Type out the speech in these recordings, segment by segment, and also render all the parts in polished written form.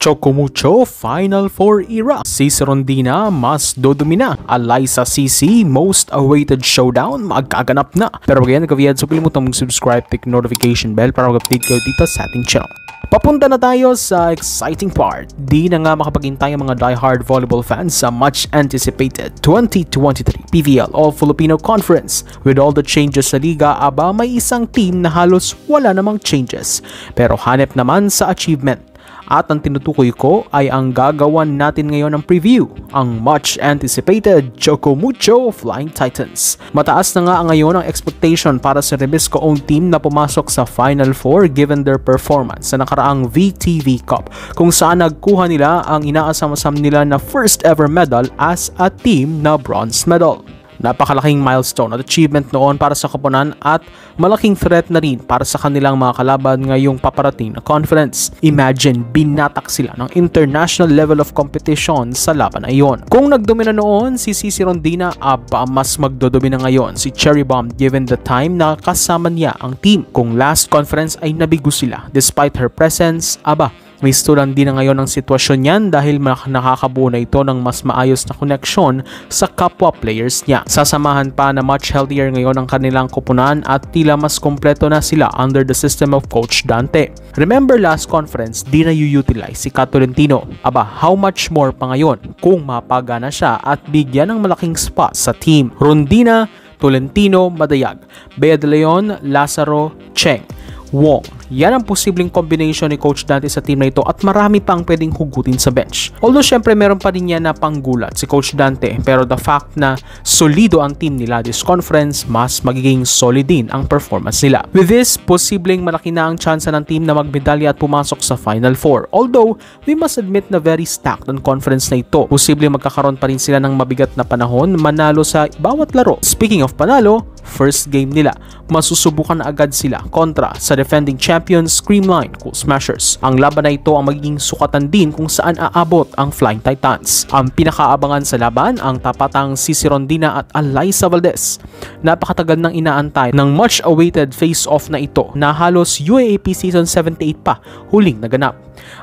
Chocumucho Final 4 era. CC Rondina mas dodumina. Alyssa CC most awaited showdown magkaganap na. Pero again, nagkaviyad so kalimutan mong subscribe, click notification bell para mag-update kayo dito sa ating channel. Papunta na tayo sa exciting part. Di na nga makapagintay ang mga diehard volleyball fans sa much anticipated 2023 PVL All-Filipino Conference. With all the changes sa liga, aba may isang team na halos wala namang changes. Pero hanep naman sa achievement. At ang tinutukoy ko ay ang gagawan natin ngayon ng preview, ang much anticipated Chocumucho Flying Titans. Mataas na nga ngayon ang expectation para sa Rebisco-owned team na pumasok sa Final 4 given their performance sa nakaraang VTV Cup, kung saan nagkuha nila ang inaasam-asam nila na first ever medal as a team na bronze medal. Napakalaking milestone at achievement noon para sa koponan at malaking threat na rin para sa kanilang mga kalaban ngayong paparating na conference. Imagine, binatak sila ng international level of competition sa laban na iyon. Kung nagdomina noon si CC Rondina, aba mas magdodomina ngayon si Cherry Bomb given the time na kasama niya ang team. Kung last conference ay nabigo sila despite her presence, aba may stulan din na ngayon ang sitwasyon niyan dahil nakakabuo na ito ng mas maayos na koneksyon sa kapwa players niya. Sasamahan pa na much healthier ngayon ang kanilang koponan at tila mas kompleto na sila under the system of Coach Dante. Remember last conference, di na u-utilize si Kat Tolentino. Aba, how much more pa ngayon kung mapagana siya at bigyan ng malaking spot sa team. Rondina, Tolentino, Madayag, Bea de Leon, Lazaro, Cheng, Wong. Yan ang posibleng combination ni Coach Dante sa team na ito at marami pang pwedeng hugutin sa bench. Although syempre meron pa rin yan na panggulat si Coach Dante, pero the fact na solido ang team nila this conference, mas magiging solid din ang performance nila. With this, posibleng malaki na ang tsansa ng team na magmedalya at pumasok sa Final 4. Although, we must admit na very stacked ang conference na ito. Posibleng magkakaroon pa rin sila ng mabigat na panahon manalo sa bawat laro. Speaking of panalo, first game nila, masusubukan na agad sila kontra sa defending champions Screamline Cool Smashers. Ang laban na ito ang magiging sukatan din kung saan aabot ang Flying Titans. Ang pinakaabangan sa laban ang tapatang CC Rondina at Alyssa Valdez. Napakatagal nang inaantay ng much awaited face-off na ito na halos UAAP Season 78 pa huling naganap.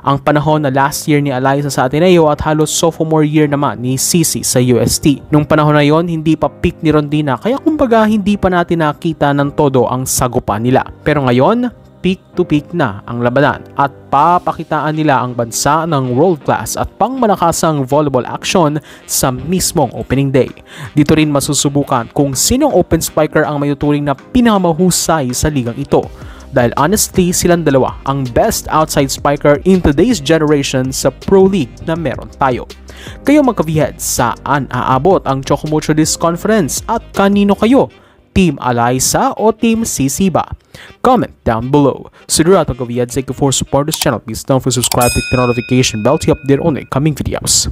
Ang panahon na last year ni Alyssa sa Ateneo at halos sophomore year naman ni CC sa UST. Nung panahon na yon, hindi pa peak ni Rondina kaya kumbaga hindi pa natin nakita ng todo ang sagupan nila. Pero ngayon, peak to peak na ang labanan at papakitaan nila ang bansa ng world class at pangmalakasang volleyball action sa mismong opening day. Dito rin masusubukan kung sinong open spiker ang mayuturing na pinakamahusay sa ligang ito. Dahil honestly, silang dalawa ang best outside spiker in today's generation sa Pro League na meron tayo. Kayo magkavihead, saan aabot ang Chocumucho this conference at kanino kayo? Team Alyssa o Team CC ba? Comment down below. Sigurado magkavihead, thank you for support this channel. Please don't forget to subscribe, click the notification bell to update on the coming videos.